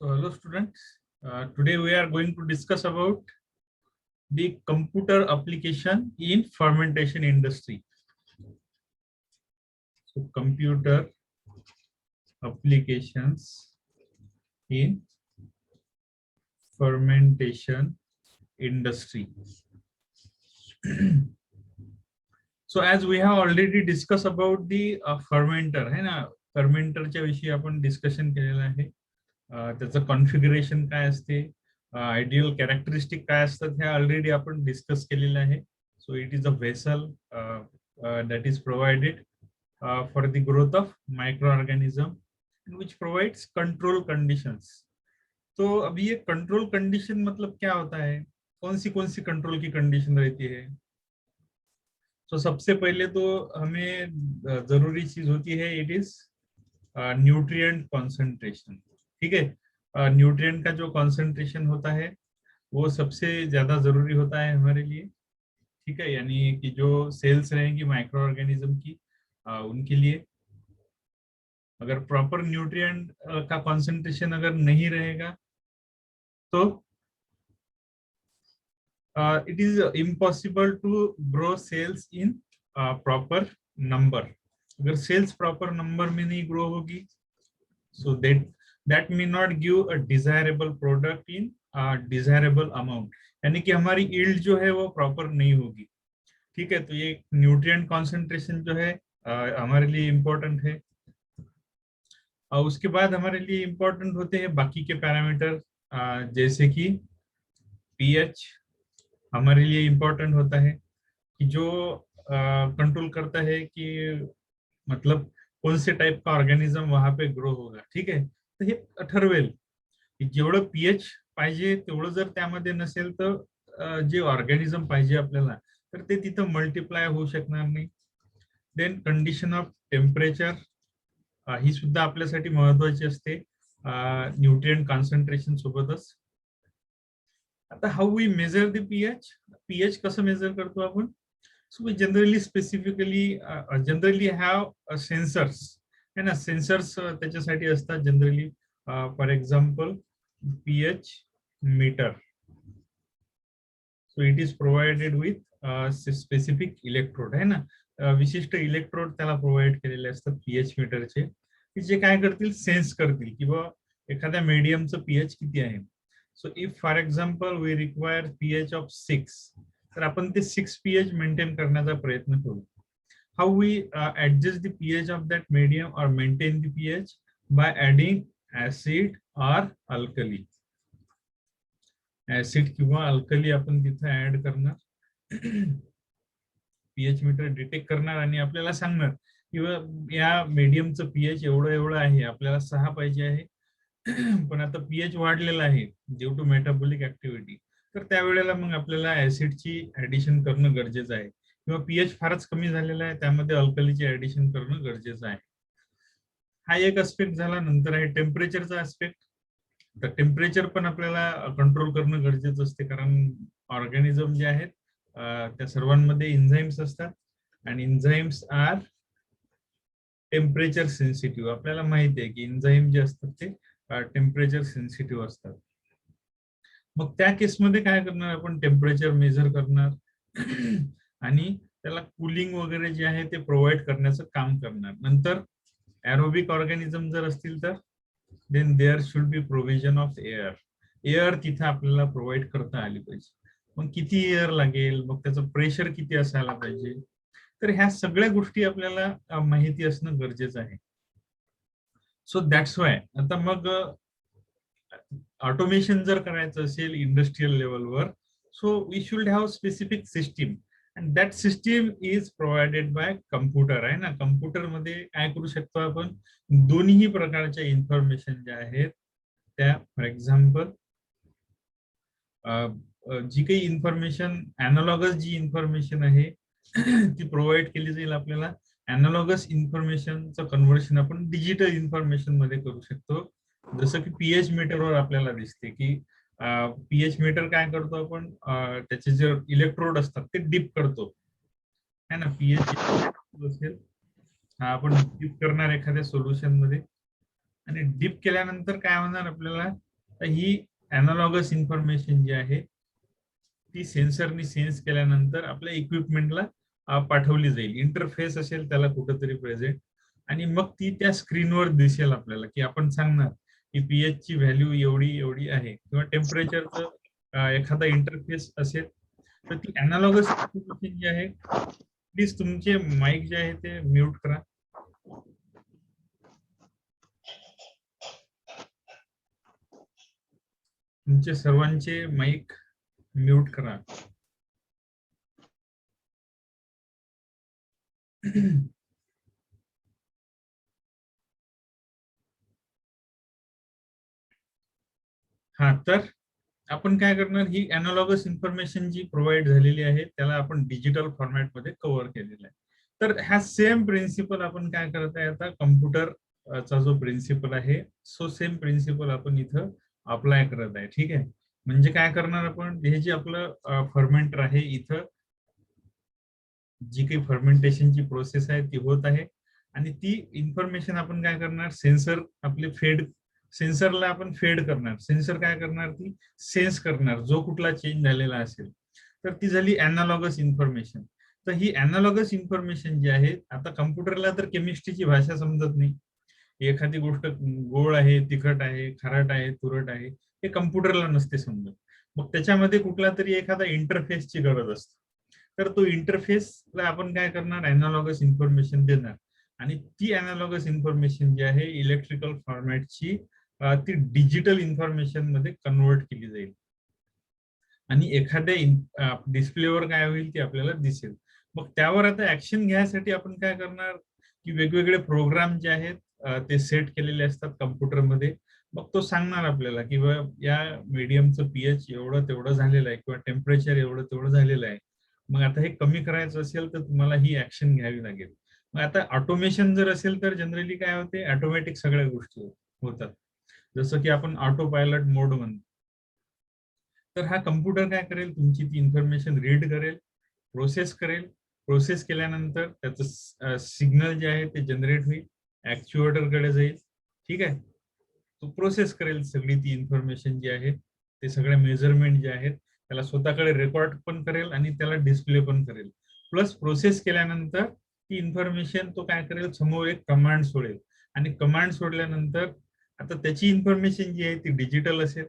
So hello students, today we are going to discuss about the computer application in fermentation industry. So computer applications in fermentation industry. So as we have already discussed about the fermenter, है ना, fermenterच्या विषयी आपण discussion केलेलं आहे. त्याचं configuration काय असते, ideal characteristic काय असतात हे ऑलरेडी आपण डिस्कस केलेलं आहे. So it is a vessel that is provided for the growth of microorganism which provides control conditions. तो अभी ये कंट्रोल कंडीशन मतलब क्या होता है, कौन सी कंट्रोल की कंडीशन रहती है. तो सबसे पहले तो हमें जरूरी चीज होती है, इट इज न्यूट्रिएंट कॉन्सेंट्रेशन. ठीक है, न्यूट्रिएंट का जो कॉन्सेंट्रेशन होता है वो सबसे ज्यादा जरूरी होता है हमारे लिए. ठीक है, यानी कि जो सेल्स रहेंगी माइक्रो ऑर्गेनिज्म की, उनके लिए अगर प्रॉपर न्यूट्रिएंट का कॉन्सेंट्रेशन अगर नहीं रहेगा तो it is impossible to grow cells in proper number. अगर सेल्स प्रॉपर नंबर में नहीं ग्रो होगी, so that may not give a desirable product in desirable amount. यानी कि हमारी यील्ड जो है वो प्रॉपर नहीं होगी. ठीक है, तो ये न्यूट्रिएंट कॉन्सेंट्रेशन जो है हमारे लिए इम्पोर्टेंट है. और उसके बाद हमारे लिए इम्पोर्टेंट होते हैं बाकी के पैरामीटर, जैसे कि पीएच हमारे लिए इम्पोर्टेंट होता है कि जो कंट्रोल करता है कि मतलब कौन से टाइप का ऑर्गॅनिझम वहां पे ग्रो होगा. ठीक आहे, तर हे ठरवेल की जेवढं पीएच पाहिजे तेवढं जर त्यामध्ये नसेल तर जे ऑर्गॅनिझम पाहिजे आपल्याला तर ते तिथं मल्टिप्लाय होऊ शकणार नाही. देन कंडिशन ऑफ टेम्परेचर ही सुद्धा आपल्यासाठी महत्वाची असते न्यूट्रिएंट कॉन्सन्ट्रेशन सोबतच. आता how we measure the pH, pH कसं मेजर करतो आपण. So we generally generally have sensors, है ना. सेन्सर्स त्याच्यासाठी असतात generally. For example pH meter. So it is provided with specific electrode, है ना. विशिष्ट इलेक्ट्रोड त्याला प्रोव्हाइड केलेले असतात पीएच मीटरचे, की जे काय करतील, सेन्स करतील की बा एखाद्या मीडियमचं पीएच किती आहे. So if for example we require pH of 6, तर आपण ते 6 पीएच मेंटेन करण्याचा प्रयत्न करू. How we adjust the pH of that medium और maintain the pH by adding acid और अल्कली. ऍसिड किंवा अल्कली आपण तिथे ऍड करणार, पीएच मीटर डिटेक्ट करणार आणि आपल्याला सांगणार किंवा या मीडियमचं पीएच एवढं आहे, आपल्याला 6 पाहिजे आहे, पण आता पीएच वाढलेला आहे ड्यू टू मेटाबॉलिक ऍक्टिव्हिटी. तर त्यावेळेला मग आपल्याला ऍसिडची ऍडिशन करणं गरजेचं आहे, किंवा पीएच फारच कमी झालेला आहे त्यामध्ये अल्कलीची ऍडिशन करणं गरजेचं आहे. हा एक अस्पेक्ट झाला. नंतर आहे टेम्परेचरचा अस्पेक्ट. तर टेम्परेचर पण आपल्याला कंट्रोल करणं गरजेचं असते, कारण ऑर्गॅनिझम जे आहेत त्या सर्वांमध्ये एन्झाईम्स असतात आणि एन्झाईम्स आर टेम्परेचर सेन्सिटिव्ह. आपल्याला माहिती आहे की एन्झाईम जे असतात ते टेम्परेचर सेन्सिटिव्ह असतात. मग त्या केसमध्ये काय करणार आपण, टेम्परेचर मेजर करणार आणि त्याला कूलिंग वगैरे जे आहे ते प्रोव्हाइड करण्याचं काम करणार. नंतर एरोबिक ऑर्गॅनिझम जर असतील तर then there should be provision of air. Air तिथे आपल्याला प्रोव्हाइड करता आली पाहिजे. मग किती एअर लागेल, मग त्याचं प्रेशर किती असायला पाहिजे, तर ह्या सगळ्या गोष्टी आपल्याला माहिती असणं गरजेचं आहे. सो दॅट्स वाय आता मग ऑटोमेशन जर करायचं असेल इंडस्ट्रियल लेवलवर, so we should have specific system and that system is provided by computer, आहे ना. कम्प्युटर मध्ये काय करू शकतो आपण, दोन्ही प्रकारच्या इन्फॉर्मेशन ज्या आहेत त्या, फॉर एक्झाम्पल जी काही इन्फॉर्मेशन अॅनालॉगस जी इन्फॉर्मेशन आहे ती प्रोव्हाइड केली जाईल आपल्याला. अॅनालॉगस इन्फॉर्मेशनचं कन्व्हर्शन आपण डिजिटल इन्फॉर्मेशन मध्ये करू शकतो. जसं की पीएच मीटरवर आपल्याला दिसते की पीएच मीटर काय करतो आपण, त्याचे जे इलेक्ट्रोड असतात ते डिप करतो, है ना. पीएच असेल हा आपण डिप करणार एखाद्या सोल्युशन मध्ये, आणि डिप केल्यानंतर काय होणार आपल्याला, तर ही अॅनालॉगस इन्फॉर्मेशन जी आहे ती सेन्सरनी सेन्स केल्यानंतर आपल्या इक्विपमेंटला पाठवली जाईल. इंटरफेस असेल त्याला कुठंतरी प्रेझेंट, आणि मग ती त्या स्क्रीनवर दिसेल आपल्याला, की आपण सांगणार की पीएच ची व्हॅल्यू एवढी एवढी आहे, किंवा टेम्परेचरचं एखादा इंटरफेस असेल तर ती अॅनालॉगस इन्फॉर्मेशन जी आहे. प्लीज तुमचे माईक जे आहे ते म्यूट करा. तुमचे सर्वांचे माईक म्यूट करा. हा, तर आपण काय करणार, ही अॅनालॉगस इन्फॉर्मेशन जी प्रोव्हाइड झालेली आहे त्याला आपण डिजिटल फॉर्मॅटमध्ये कव्हर केलेलं आहे. तर हा सेम प्रिन्सिपल आपण काय करत आहे आता, कम्प्युटरचा जो प्रिन्सिपल आहे सो सेम प्रिन्सिपल आपण इथं अप्लाय करत आहे. ठीक आहे, म्हणजे काय करणार आपण, हे जे आपलं फर्मेंटर आहे, इथं जी काही फर्मेंटेशनची प्रोसेस आहे ती होत आहे, आणि ती इन्फॉर्मेशन आपण काय करणार, सेन्सर आपले सेन्सरला आपण फेड करणार. सेन्सर काय करणार, ती सेन्स करणार जो कुठला चेंज झालेला असेल. तर ती झाली अॅनालॉगस इन्फॉर्मेशन. तर ही अॅनालॉगस इन्फॉर्मेशन जी आहे, आता कम्प्युटरला तर केमिस्ट्रीची भाषा समजत नाही. एखादी गोष्ट गोड आहे, तिखट आहे, खारट आहे, तुरट आहे, हे कम्प्युटरला नसते समजत. मग त्याच्यामध्ये कुठला तरी एखादा इंटरफेसची गरज असते. तर तो इंटरफेसला आपण काय करणार, अॅनालॉगस इन्फॉर्मेशन देणार, आणि ती अॅनालॉगस इन्फॉर्मेशन जी आहे इलेक्ट्रिकल फॉर्मॅटची ती डिजिटल इन्फॉर्मेशन मध्ये कन्वर्ट केली जाईल, आणि एखाद्या डिस्प्लेवर काय होईल ते आपल्याला दिसेल. मग त्यावर आता ऍक्शन घ्यायसाठी आपण काय करणार, की वेगवेगळे प्रोग्राम जे आहेत ते सेट केलेले असतात कम्प्युटरमध्ये. मग तो सांगणार आपल्याला की या मीडियमचं पीएच एवढं तेवढं झालेलं आहे, किंवा टेम्परेचर एवढं तेवढं झालेलं आहे. मग आता हे कमी करायचं असेल तर तुम्हाला ही ऍक्शन घ्यावी लागेल. मग आता ऑटोमेशन जर असेल तर जनरली काय होते, ऑटोमॅटिक सगळ्या गोष्टी होतात, जसं की आपण ऑटो पायलट मोड म्हणतो. तर हा कम्प्युटर काय करेल, तुमची ती इन्फॉर्मेशन रीड करेल, प्रोसेस करेल. प्रोसेस केल्यानंतर त्याचं सिग्नल जे आहे ते जनरेट होईल, ऍक्च्युएटरकडे जाईल. ठीक आहे, तो प्रोसेस करेल सगळी ती इन्फॉर्मेशन जी आहे, ते सगळे मेजरमेंट जे आहेत त्याला स्वतःकडे रेकॉर्ड पण करेल, आणि त्याला डिस्प्ले पण करेल. प्लस प्रोसेस केल्यानंतर ती इन्फॉर्मेशन तो काय करेल, समोर एक कमांड सोडेल, आणि कमांड सोडल्यानंतर आता त्याची इन्फॉर्मेशन जी आहे ती डिजिटल असेल.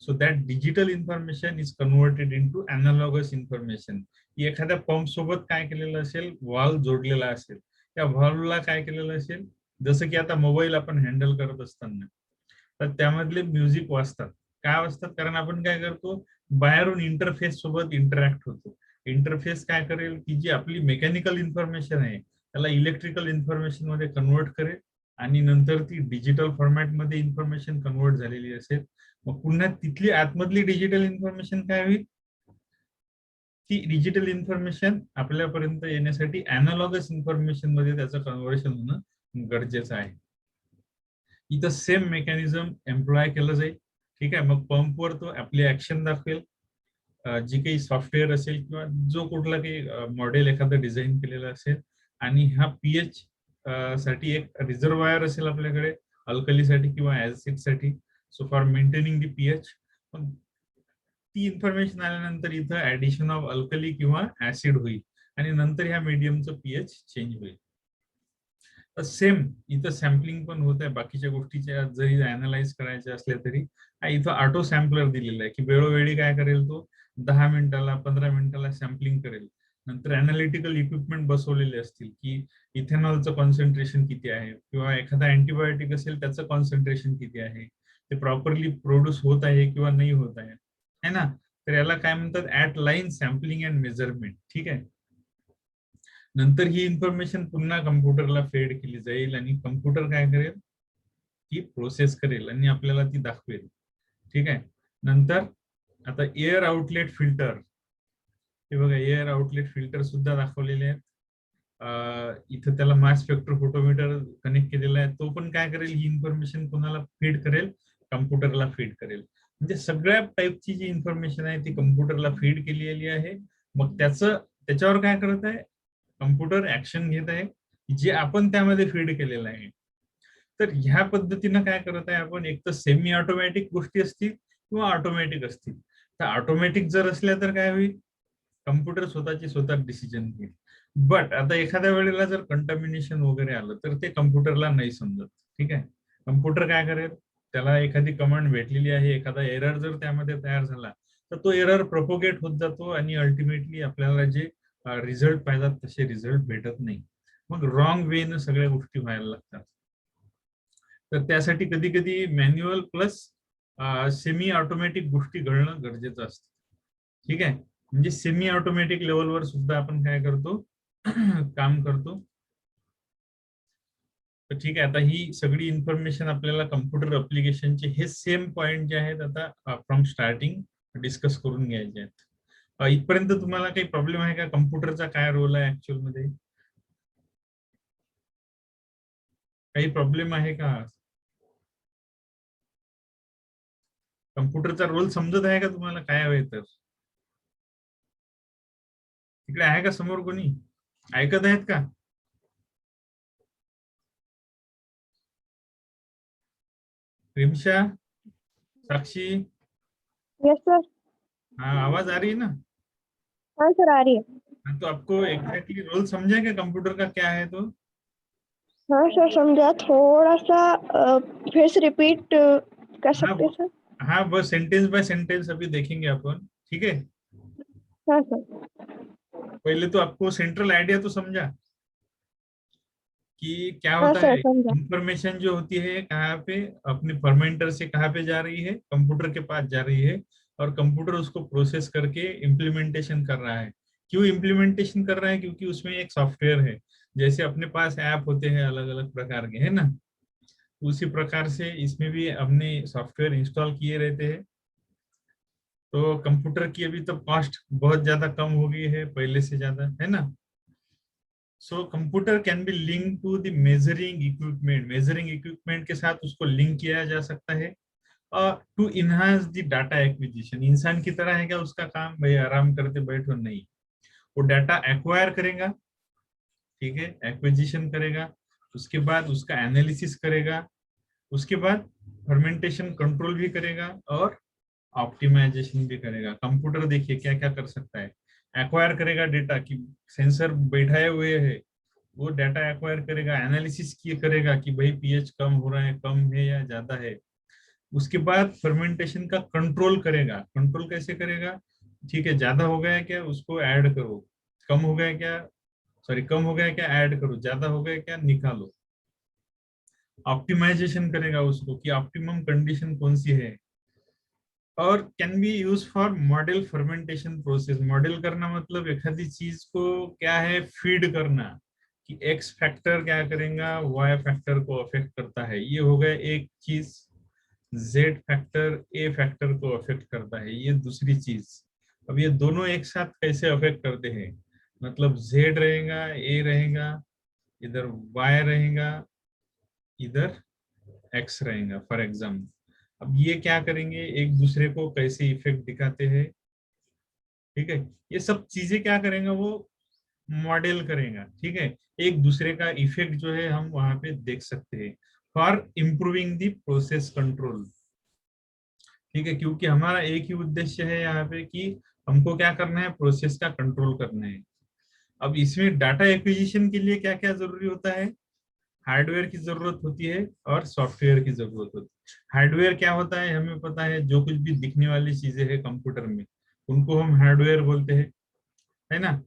So that digital information is converted into analogous information. एखाद्या पंप सोबत काय केलेलं असेल, व्हॉल्व जोडलेला असेल, त्या व्हॉल्वला काय केलेलं असेल, जसं की आता मोबाईल आपण हँडल करत असताना तर त्यामधले म्युझिक वाजतात. काय वाजतात, कारण आपण काय करतो, बाहेरून इंटरफेस सोबत इंटरॅक्ट होतो. इंटरफेस काय करेल, की जी आपली मेकॅनिकल इन्फॉर्मेशन आहे त्याला इलेक्ट्रिकल इन्फॉर्मेशन मध्ये कन्वर्ट करेल, आणि नंतर ती डिजिटल फॉर्मॅटमध्ये इन्फॉर्मेशन कन्वर्ट झालेली असेल. मग पुन्हा तिथली आतमधली डिजिटल इन्फॉर्मेशन काय होईल, ती डिजिटल इन्फॉर्मेशन आपल्यापर्यंत येण्यासाठी अॅनालॉगस इन्फॉर्मेशन मध्ये त्याचं कन्व्हर्शन होणं गरजेचं आहे. इथं सेम मेकॅनिझम एम्प्लॉय केलं जाईल. ठीक आहे, मग पंपवर तो आपली ऍक्शन दाखवेल, जी काही सॉफ्टवेअर असेल किंवा जो कुठला काही मॉडेल एखादं डिझाईन केलेलं असेल, आणि हा पीएच साठी एक रिझर्वायर असेल आपल्याकडे, अल्कलीसाठी किंवा ऍसिडसाठी. So for maintaining the pH, ती इन्फॉर्मेशन आल्यानंतर इथं ऍडिशन ऑफ अल्कली किंवा ऍसिड होईल, आणि नंतर ह्या मीडियमचं पीएच चेंज होईल. तर सेम इथं सॅम्पलिंग पण होत आहे, बाकीच्या गोष्टीच्या जरी अनालाइज करायच्या असल्या तरी इथं ऑटो सॅम्पलर दिलेला आहे, की वेळोवेळी काय करेल तो 10 मिनिटाला 15 मिनिटाला सॅम्पलिंग करेल. नंतर अनालिटिकल इक्विपमेंट बसवलेले असतील, की इथेनॉलचं कॉन्सन्ट्रेशन किती आहे, किंवा एखादा अँटीबायोटिक असेल त्याचं कॉन्सन्ट्रेशन किती आहे, ते प्रॉपरली प्रोड्यूस होत आहे किंवा नाही होत आहे ना. तर याला काय म्हणतात, at line sampling and measurement. ठीक आहे, नंतर ही इन्फॉर्मेशन पुन्हा कम्प्युटरला फेड केली जाईल, आणि कम्प्युटर काय करेल, ती प्रोसेस करेल आणि आपल्याला ती दाखवेल. ठीक आहे, नंतर आता एअर आउटलेट फिल्टर, हे बघा एअर आउटलेट फिल्टर सुद्धा दाखवलेले आहेत. इथं त्याला मास स्पेक्ट्रोफोटोमीटर कनेक्ट केलेला आहे, तो पण काय करेल, ही इन्फॉर्मेशन कोणाला फीड करेल, कम्प्युटरला फीड करेल. म्हणजे सगळ्या टाईपची जी इन्फॉर्मेशन आहे ती कम्प्युटरला फीड केलेली आहे. मग त्याच्यावर काय करत आहे, कम्प्युटर ऍक्शन घेत आहे जे आपण त्यामध्ये फीड केलेलं आहे. तर ह्या पद्धतीनं काय करत आहे आपण, एक तर सेमी ऑटोमॅटिक गोष्टी असतील किंवा ऑटोमॅटिक असतील. तर ऑटोमॅटिक जर असल्या तर काय होईल, कम्प्युटर स्वतः डिसिजन घेईल. बट आता एखाद्या वेळेला जर कंटामिनेशन वगैरे आलं तर ते कम्प्युटरला नाही समजत. ठीक आहे, कम्प्युटर काय करेल, त्याला एखादी कमांड भेटलेली आहे, एखादा एरर जर त्यामध्ये तयार झाला तर तो एरर प्रोपोगेट होत जातो आणि अल्टिमेटली आपल्याला जे रिझल्ट पाहिजेत तसे रिझल्ट भेटत नाही. मग रॉंग वेनं सगळ्या गोष्टी व्हायला लागतात. तर त्यासाठी कधी कधी मॅन्युअल प्लस सेमी ऑटोमॅटिक गोष्टी घडणं गरजेचं असतं. ठीक आहे, म्हणजे सेमी ऑटोमॅटिक लेवलवर सुद्धा आपण काय करतो काम करतो. तर ठीक आहे, आता ही सगळी इन्फॉर्मेशन आपल्याला कम्प्युटर अप्लिकेशनचे हे सेम पॉइंट जे आहेत आता फ्रॉम स्टार्टिंग डिस्कस करून घ्यायचे आहेत. इथपर्यंत तुम्हाला काही प्रॉब्लेम आहे का, कम्प्युटरचा काय रोल आहे ऍक्च्युअल मध्ये, काही प्रॉब्लेम आहे का, कम्प्युटरचा रोल समजत आहे का तुम्हाला काय हवंय तर, तिकडे आहे का समोर कोणी, ऐकत आहेत का? रिमशा, साक्षी, यस सर। हाँ आवाज आ रही है ना? हाँ सर, आ रही है। हाँ, तो आपको एग्जैक्टली रोल समझा क्या कंप्यूटर का क्या है तो? हाँ सर, समझा। थोड़ा सा फिर से रिपीट कर हाँ सकते हैं सर? हाँ, बस सेंटेंस बाय सेंटेंस अभी देखेंगे अपन, ठीक है। हाँ सर। पहले तो आपको सेंट्रल आइडिया तो समझा कि क्या हाँ होता सर, है, समझा। इंफॉर्मेशन जो होती है कहाँ पे, अपने फर्मेंटर से कहाँ पे जा रही है, कंप्यूटर के पास जा रही है, और कंप्यूटर उसको प्रोसेस करके इम्प्लीमेंटेशन कर रहा है। क्यों इम्प्लीमेंटेशन कर रहा है, क्योंकि उसमें एक सॉफ्टवेयर है, जैसे अपने पास ऐप होते हैं अलग अलग प्रकार के, है ना, उसी प्रकार से इसमें भी हमने सॉफ्टवेयर इंस्टॉल किए रहते हैं। तो कंप्यूटर की अभी तो कॉस्ट बहुत ज्यादा कम हो गई है पहले से ज्यादा, है ना। So computer can be link to the measuring equipment, measuring equipment के साथ उसको लिंक किया जा सकता है। और to enhance the data acquisition, इंसान की तरह है क्या उसका काम, भाई आराम करते बैठो, नहीं, वो डाटा एक्वायर करेगा, ठीक है, एक्विजिशन करेगा, उसके बाद उसका एनालिसिस करेगा, उसके बाद फर्मेंटेशन कंट्रोल भी करेगा और ऑप्टिमाइजेशन भी करेगा। कंप्यूटर देखिए क्या क्या कर सकता है, एक्वायर करेगा डेटा की, सेंसर बैठाए हुए है, वो डाटा एक्वायर करेगा, एनालिसिस किए करेगा कि भाई पीएच कम हो रहा है, कम है या ज्यादा है। उसके बाद फर्मेंटेशन का कंट्रोल करेगा, कंट्रोल कैसे करेगा, ठीक है, ज्यादा हो गया क्या उसको ऐड करो, कम हो गया क्या, सॉरी कम हो गया क्या ऐड करो, ज्यादा हो गया क्या निकालो। ऑप्टिमाइजेशन करेगा उसको कि ऑप्टिमम कंडीशन कौन सी है। और can be use for model fermentation process, model करना मतलब एखादी चीज को क्या है फीड करना, कि एक्स फैक्टर क्या करेगा वाई फैक्टर को अफेक्ट करता है, ये हो गया एक चीज, जेड फैक्टर ए फैक्टर को अफेक्ट करता है, ये दूसरी चीज। अब ये दोनों एक साथ कैसे अफेक्ट करते हैं, मतलब जेड रहेगा, ए रहेगा, इधर वाई रहेगा, इधर एक्स रहेगा फॉर एग्जाम्पल। अब ये क्या करेंगे, एक दूसरे को कैसे इफेक्ट दिखाते हैं, ठीक है, ये सब चीजें क्या करेंगे वो मॉडल करेगा, ठीक है, एक दूसरे का इफेक्ट जो है हम वहां पे देख सकते हैं for improving the process control. ठीक है, क्योंकि हमारा एक ही उद्देश्य है यहाँ पे कि हमको क्या करना है, प्रोसेस का कंट्रोल करना है। अब इसमें डाटा एक्विजिशन के लिए क्या क्या जरूरी होता है, हार्डवेयर की जरूरत होती है और सॉफ्टवेयर की जरूरत होती है। हार्डवेयर क्या होता है हमें पता है, जो कुछ भी दिखने वाली चीजें हैं कंप्यूटर में उनको हम हार्डवेयर बोलते हैं, है ना।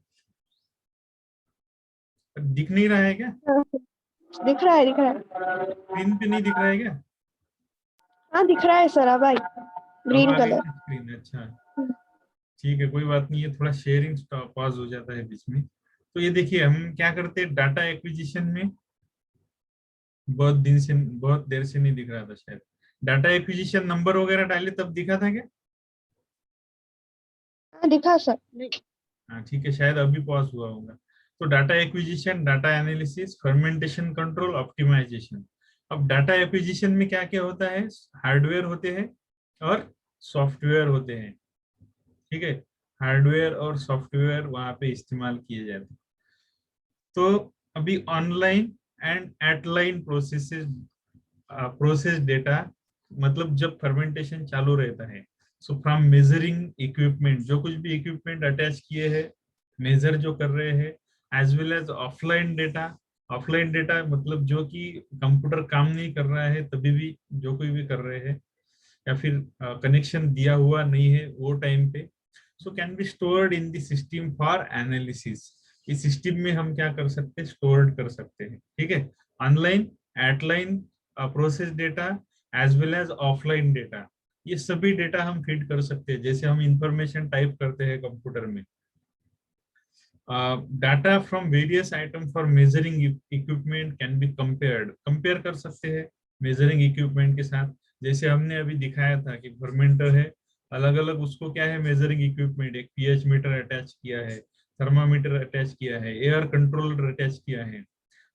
दिख नहीं रहा है क्या, हाँ सर, दिख रहा है, दिख रहा है। स्क्रीन पे नहीं दिख रहा है क्या? हाँ, दिख रहा है सर, अब आई अब ग्रीन आ गई कलर। ना स्क्रीन, अच्छा ठीक है, कोई बात नहीं है, थोड़ा शेयरिंग पॉज हो जाता है बीच में। तो ये देखिए हम क्या करते हैं डाटा एक्विजिशन में, बहुत देर से नहीं दिख रहा था शायद, डाटा एक्विजिशन नंबर वगैरह डाले तब दिखा था क्या? हाँ, दिखा सर। हाँ ठीक है, शायद अभी पॉज हुआ होगा। तो data acquisition, data analysis, fermentation control, optimisation. अब डाटा एक्विजिशन में क्या क्या होता है, हार्डवेयर होते हैं और सॉफ्टवेयर होते हैं, ठीक है, हार्डवेयर और सॉफ्टवेयर वहां पे इस्तेमाल किए जाते हैं। तो अभी online and atline processes process data, मतलब जब फर्मेंटेशन चालू रहता है, सो फ्रॉम मेजरिंग इक्विपमेंट, जो कुछ भी इक्विपमेंट अटैच किए हैं, मेजर जो कर रहे हैं, as well as offline data. Offline data मतलब जो कि कंप्यूटर काम नहीं कर रहा है तभी भी जो कोई भी कर रहे हैं, या फिर कनेक्शन दिया हुआ नहीं है वो time pay, so can be stored in the system for analysis. Is system में हम क्या कर सकते हैं, स्टोर्ड कर सकते हैं, ठीक है। Online, एटलाइन process data, age well as offline data, ये सभी डेटा हम फीड कर सकते हैं। जैसे हम इंफॉर्मेशन टाइप करते हैं कंप्यूटर में, data from various item for measuring equipment can be compared, compare कर सकते हैं मेजरिंग इक्विपमेंट के साथ। जैसे हमने अभी दिखाया था कि फर्मेंटर है, अलग अलग उसको क्या है मेजरिंग इक्विपमेंट, एक पीएच मीटर अटैच किया है, थर्मामीटर अटैच किया है, एयर कंट्रोलर अटैच किया है,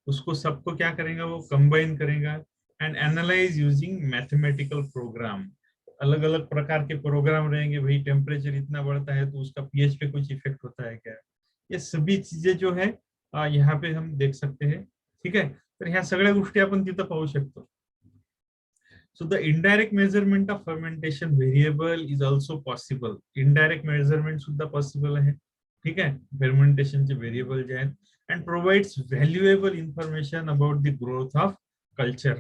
उसको सबको क्या करेगा, वो कंबाइन करेगा and analyse using mathematical program. अलग अलग प्रकार के प्रोग्राम रहेंगे, भाई टेम्परेचर इतना बढ़ता है तो उसका पीएच पे कुछ इफेक्ट होता है क्या, ये सभी चीजें जो है यहाँ पे हम देख सकते हैं, ठीक है। तर ह्या सगळ्या गोष्टी आपण तिथं पाहू शकतो. So the indirect measurement of fermentation variable is also possible. Indirect measurement सुद्धा possible आहे, ठीक आहे. Fermentation चे variable जे आहेत, and provides valuable information about the growth of culture.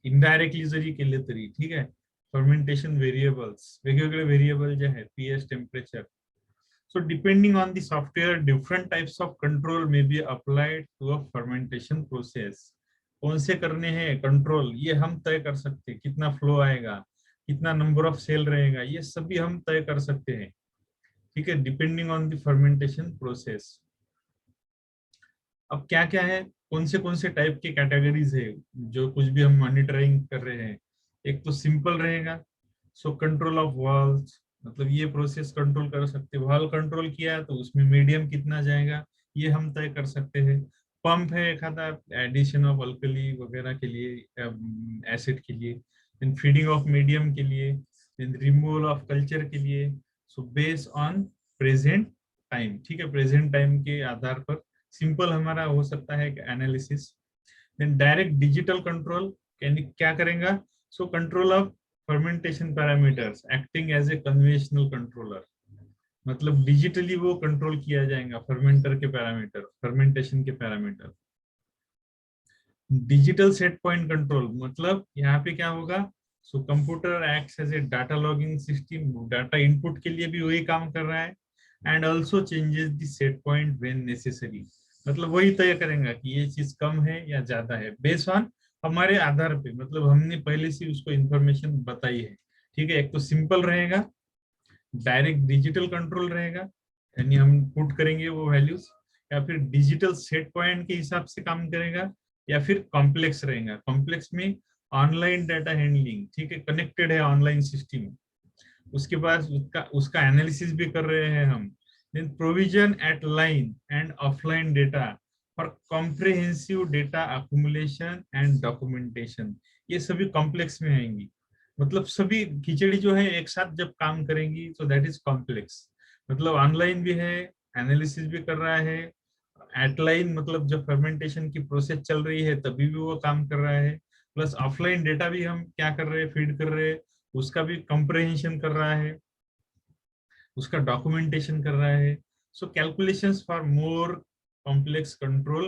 Indirectly जरी केले तरी, ठीक आहे. Fermentation variables, वेगवेगळे variable जे आहेत, pH, temperature. So depending on the software, different types of control may be applied to a fermentation process. कौन से करने हैं कंट्रोल, ये हम तय कर सकते हैं, कितना फ्लो आएगा, कितना नंबर ऑफ सेल रहेगा, ये सभी हम तय कर सकते हैं, ठीक है, depending on the fermentation process. अब क्या क्या है, कौन से टाइप के कैटेगरीज है जो कुछ भी हम मॉनिटरिंग कर रहे हैं। एक तो सिंपल रहेगा, सो कंट्रोल ऑफ वाल्व्स, मतलब ये प्रोसेस कंट्रोल कर सकते, वाल्व कंट्रोल किया तो उसमें मीडियम कितना जाएगा ये हम तय कर सकते हैं। पंप है एक आधा एडिशन ऑफ अल्कली वगैरह के लिए, एसिड के लिए, देन फीडिंग ऑफ मीडियम के लिए, देन रिमूवल ऑफ कल्चर के लिए। So based on present time, ठीक है, प्रेजेंट टाइम के आधार पर सिंपल हमारा हो सकता है analysis. Then direct digital control, क्या करेगा, so control of fermentation parameters acting as a conventional controller, मतलब डिजिटली वो कंट्रोल किया जाएगा फर्मेंटर के पैरामीटर, फर्मेंटेशन के parameter. Digital set point control, मतलब यहाँ पे क्या होगा, so computer acts as a data logging system, data input के लिए भी वही काम कर रहा है, and also changes the set point when necessary, मतलब वही तय करेगा कि ये चीज कम है या ज्यादा है, बेस्ड ऑन हमारे आधार पे, मतलब हमने पहले से उसको इंफॉर्मेशन बताई है, ठीक है। एक तो सिंपल रहेगा, डायरेक्ट डिजिटल कंट्रोल रहेगा, यानी हम पुट करेंगे वो वैल्यूज, या फिर डिजिटल सेट पॉइंट के हिसाब से काम करेगा, या फिर कॉम्प्लेक्स रहेगा। कॉम्प्लेक्स में ऑनलाइन डाटा हैंडलिंग, ठीक है, कनेक्टेड है ऑनलाइन सिस्टम, उसके बाद उसका एनालिसिस भी कर रहे हैं हम। Then provision at line and offline data for comprehensive data accumulation and documentation, ये सभी कॉम्प्लेक्स में आएंगी, मतलब सभी खिचड़ी जो है एक साथ जब काम करेंगी, तो दैट इज कॉम्प्लेक्स। मतलब ऑनलाइन भी है, एनालिसिस भी कर रहा है, एटलाइन मतलब जब फर्मेंटेशन की प्रोसेस चल रही है तभी भी वो काम कर रहा है, प्लस ऑफलाइन डेटा भी हम क्या कर रहे हैं, फीड कर रहे हैं, उसका भी कंप्रहेंशन कर रहा है, उसका डॉक्यूमेंटेशन कर रहा है। So calculations for more complex control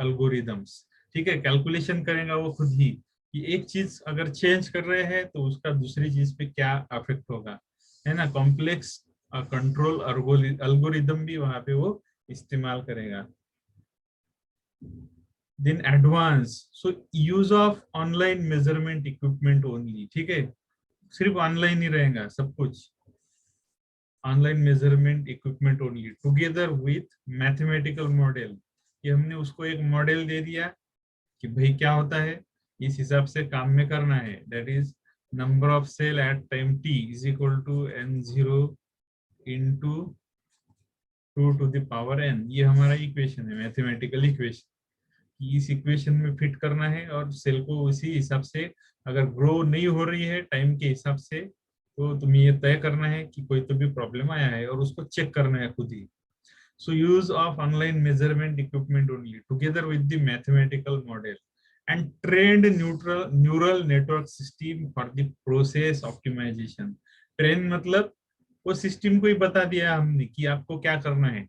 algorithms, ठीक है, कैलकुलेशन करेगा वो खुद ही कि एक चीज अगर चेंज कर रहे हैं तो उसका दूसरी चीज पे क्या अफेक्ट होगा, है ना। कॉम्प्लेक्स कंट्रोल एल्गोरिदम भी वहां पे वो इस्तेमाल करेगा। Then advance, so use of online measurement equipment only, ठीक है, सिर्फ ऑनलाइन ही रहेगा सब कुछ, online measurement equipment only together with mathematical model, कि हमने उसको एक मॉडल दे दिया कि भाई क्या होता है, इस हिसाब से काम में करना है, that is number of cell at time t is equal to n0 into 2 to the power n, ये हमारा इक्वेशन है, मैथमेटिकल इक्वेशन, कि इस इक्वेशन में फिट करना है और सेल को उसी हिसाब से, अगर ग्रो नहीं हो रही है टाइम के हिसाब से, तो तुम्हें ये तय करना है कि कोई तो भी प्रॉब्लम आया है और उसको चेक करना है खुद ही। So use of online measurement equipment only together with the mathematical model, and trained neural network system for the process optimization. Train मतलब वो सिस्टम को ही बता दिया हमने की आपको क्या करना आहे.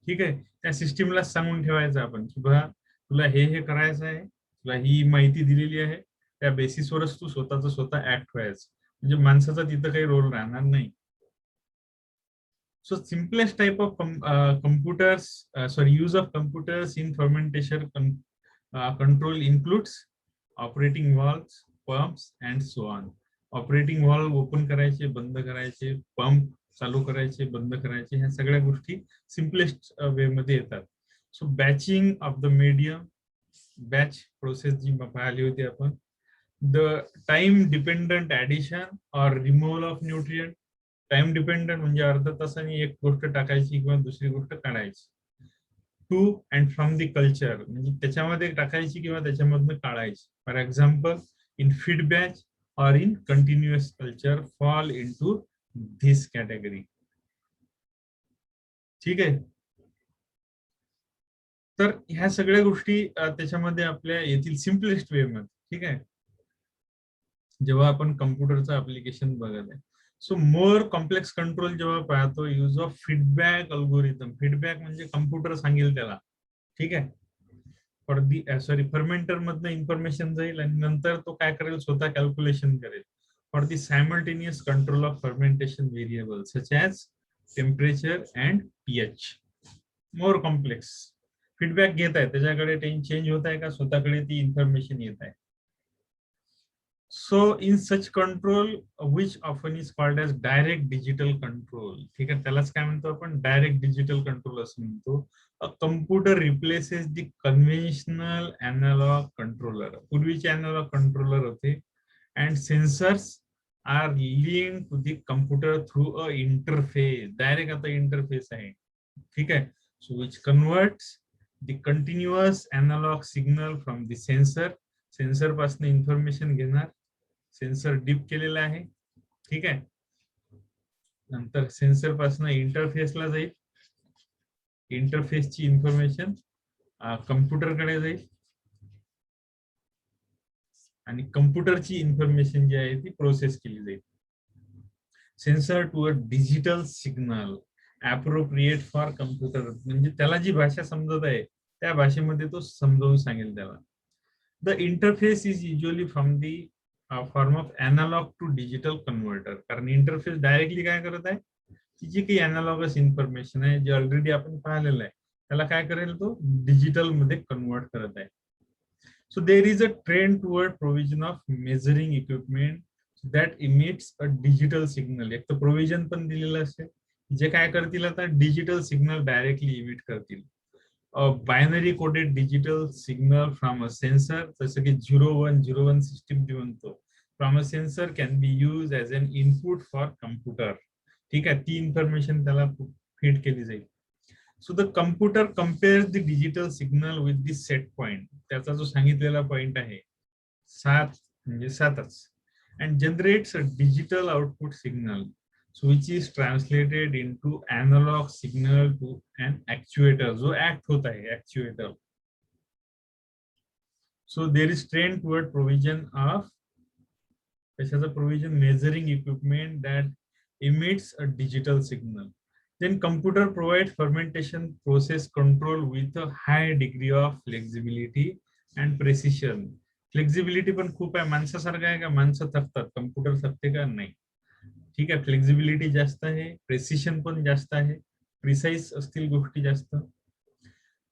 ठीक आहे, त्या सिस्टीमला सांगून ठेवायचं आपण की बघा तुला हे करायचं आहे, तुला ही माहिती दिलेली आहे, त्या बेसिसवरच तू स्वतः ऍक्ट व्हायचं, म्हणजे माणसाचा तिथं काही रोल राहणार नाही. So simplest type of use of computers in fermentation control includes operating valves, pumps, and so on. Operating valve open करायचे, बंद करायचे, पंप चालू करायचे, बंद करायचे, ह्या सगळ्या गोष्टी सिम्पलेस्ट वे मध्ये येतात. So batching of the medium, batch process जी पाहिली होती आपण. द टाइम डिपेंडंट ऍडिशन और removal of nutrient. Time dependent म्हणजे अर्धा तासाने एक गोष्ट टाकायची किंवा दुसरी गोष्ट काढायची. To and from the culture म्हणजे त्याच्यामध्ये टाकायची किंवा त्याच्यामधनं काढायची. For example in feedback or in continuous culture fall into this category. ठीक आहे. तर ह्या सगळ्या गोष्टी त्याच्यामध्ये आपल्या येथील सिम्पलेस्ट वे मध्ये. ठीक आहे, जेव्हा आपण कम्प्युटरचं ऍप्लिकेशन बघत आहे. सो मोर कॉम्प्लेक्स कंट्रोल जेव्हा पाहतो, use of feedback algorithm. Feedback म्हणजे कम्प्युटर सांगेल त्याला. ठीक आहे, फॉर दी फर्मेंटर मधनं इन्फॉर्मेशन जाईल आणि नंतर तो काय करेल, स्वतः कॅल्क्युलेशन करेल. For the simultaneous control of fermentation variable such as temperature and pH. More complex. Feedback घेत आहे, त्याच्याकडे चेंज होत आहे का, स्वतःकडे ती इन्फॉर्मेशन येत आहे. So in such control, which often is called as direct digital control. ठीक आहे, त्यालाच काय म्हणतो आपण, डायरेक्ट डिजिटल कंट्रोल असं म्हणतो. A computer replaces the conventional analog controller. पूर्वीचे analog controller होते and sensors are linked to the computer through a interface. Direct आता interface आहे. ठीक आहे, so which converts the continuous analog signal from the sensor. Sensor पासून information घेणार, sensor deep केलेला आहे. ठीक आहे, नंतर सेन्सर पासून इंटरफेसला जाईल, इंटरफेसची इन्फॉर्मेशन कम्प्युटरकडे जाईल आणि कम्प्युटरची इन्फॉर्मेशन जी आहे ती प्रोसेस केली जाईल. Sensor to a digital signal appropriate for computer. म्हणजे त्याला जी भाषा समजत आहे त्या भाषेमध्ये तो समजावून सांगेल त्याला. The interface is usually from the form of analog to digital converter. कारण इंटरफेस डायरेक्टली काय करत आहे, ती जी काही अनालॉगस इन्फॉर्मेशन आहे जे ऑलरेडी आपण पाहिलेलं आहे त्याला काय करेल, तो डिजिटल मध्ये कन्वर्ट करत आहे. So there is a trend toward provision of measuring equipment that emits a digital signal. एक तर प्रोव्हिजन पण दिलेलं असेल जे काय करतील, आता डिजिटल सिग्नल डायरेक्टली इमिट करतील. A binary coded digital signal from a sensor, जसं की 0101 सिस्टीम जी म्हणतो, from a sensor can be used as an input for computer. ठीक आहे, ती इन्फॉर्मेशन त्याला फीड केली जाईल. So the computer compares the digital signal with the set point. त्याचा जो सांगितलेला पॉइंट आहे 7 म्हणजे 7च, and generates a digital output signal. So which is translated into analog signal to an actuator. जो act होता है actuator. So there is trend toward provision of कशाचा provision, measuring equipment that emits a digital signal. Then computer provides fermentation process control with a high degree of flexibility and precision. Flexibility पण खूप आहे. माणसासारखं आहे का, माणसं थकतात, computer थकते का नाही. ठीक आहे, फ्लेक्झिबिलिटी जास्त आहे, प्रेसिशन पण जास्त आहे, प्रिसाइज असतील गोष्टी जास्त.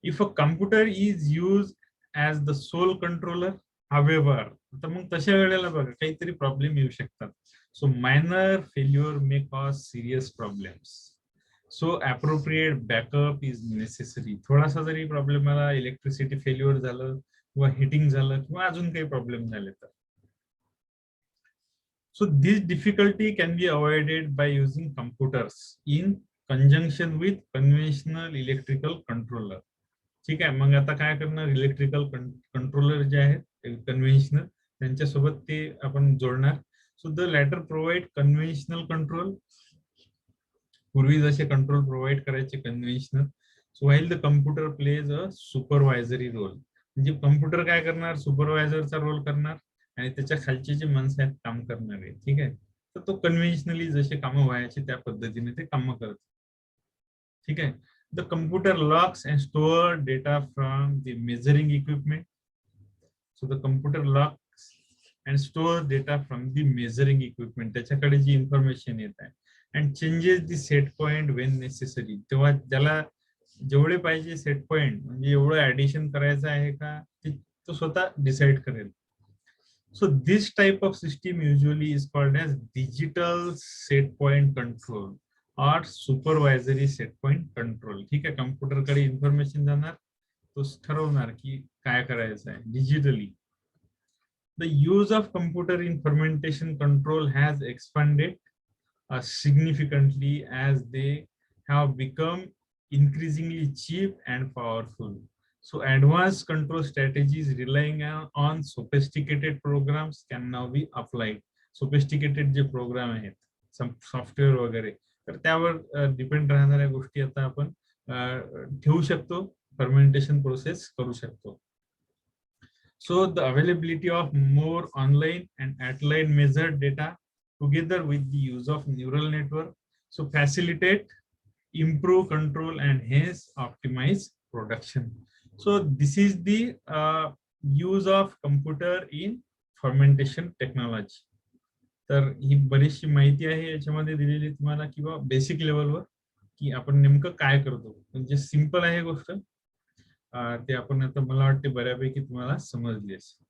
If a computer is use as the sole controller however, तर मग तशा वेळेला बघा काहीतरी प्रॉब्लेम येऊ शकतात. So minor failure may cause serious problems. So appropriate backup is necessary. थोडासा जरी प्रॉब्लेम आला, इलेक्ट्रिसिटी फेल्युअर झालं किंवा हिटिंग झालं किंवा अजून काही प्रॉब्लेम झाले तर. So this difficulty can be avoided by using computers in conjunction with conventional electrical controller. ठीक आहे, मग आता काय करणार, इलेक्ट्रिकल कंट्रोलर जे आहेत कन्व्हेन्शनल त्यांच्यासोबत ते आपण जोडणार. So the latter provide conventional control. पूर्वी जसे कंट्रोल प्रोव्हाइड करायचे conventional. So while the computer plays a supervisory role. म्हणजे कम्प्युटर काय करणार, सुपरवायझरचा रोल करणार आणि त्याच्या खालचे जे माणसं आहेत काम करणारे, ठीक आहे. तर तो कन्व्हेन्शनली जसे कामं व्हायचे त्या पद्धतीने ते कामं करत, ठीक आहे. The computer locks and store data from the measuring equipment. So the computer locks and store data from the measuring equipment, त्याच्याकडे जी इन्फॉर्मेशन येत आहे, and changes the set point Wien necessary, तेव्हा त्याला जेवढे पाहिजे सेट पॉइंट, म्हणजे एवढं addition करायचं आहे का ते तो स्वतः डिसाइड करेल. So this type of system usually is called as digital set point control or supervisory set point control. ठीक आहे, कम्प्युटर कडे इन्फॉर्मेशन जाणार, तो ठरवणार की काय करायचं आहे digitally. The use of computer in fermentation control has expanded significantly as they have become increasingly cheap and powerful. So advanced control strategies relying on sophisticated programs can now be applied. Sophisticated जे programme आहेत, software वगैरे, तर त्यावर depend राहणाऱ्या गोष्टी आता आपण ठेवू शकतो, फर्मेंटेशन प्रोसेस करू शकतो. So the availability of more online and at-line measured data together with the use of neural network, so facilitate, improve control and hence optimize production. So this is the use of computer in fermentation technology. तर ही बरीचशी माहिती आहे याच्यामध्ये दिलेली तुम्हाला, किंवा basic लेवलवर की आपण नेमकं काय करतो. म्हणजे सिंपल आहे गोष्ट, ते आपण आता मला वाटते बऱ्यापैकी तुम्हाला समजली असेल.